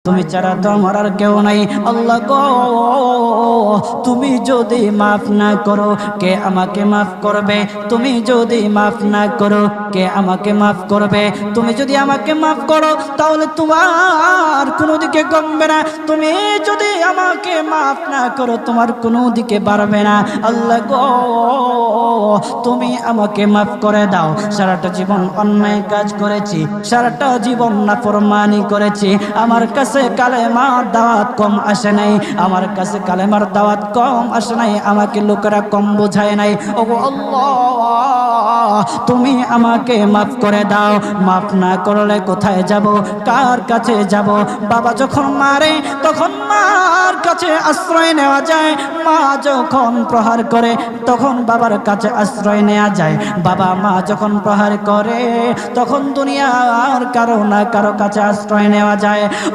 তুমি ছাড়া তো আমার আর কেউ নাই। আল্লাহ গো, তুমি যদি মাফ না করো কে আমাকে মাফ করবে? তুমি যদি মাফ না করো কে আমাকে মাফ করবে? তুমি যদি আমাকে মাফ করো তাহলে তোমার কোনো দিকে কমবে না, তুমি যদি আমাকে মাফ না করো তোমার কোনো দিকে বাড়বে না। আল্লাহ গো, তুমি আমাকে মাফ করে দাও। সারাটা জীবন অন্যায় কাজ করেছি, সারাটা জীবন নাফরমানি করেছি, আমার কাছে কালেমার দাওয়াত কম আসে নাই, আমার কাছে কালেমার দাওয়াত কম আসে নাই, আমাকে লোকেরা কম বোঝায় নাই। ওগো আল্লাহ, তুমি আমাকে মাফ করে দাও। মাফ না করলে কোথায় যাব, কার কাছে যাব? বাবা যখন মারে তখন মার কাছে আশ্রয় নেওয়া যায়, মা যখন প্রহার করে তখন বাবার কাছে আশ্রয় নেওয়া যায়, বাবা মা যখন প্রহার করে তখন দুনিয়ার কারো না কারো কাছে আশ্রয় নেওয়া যায়।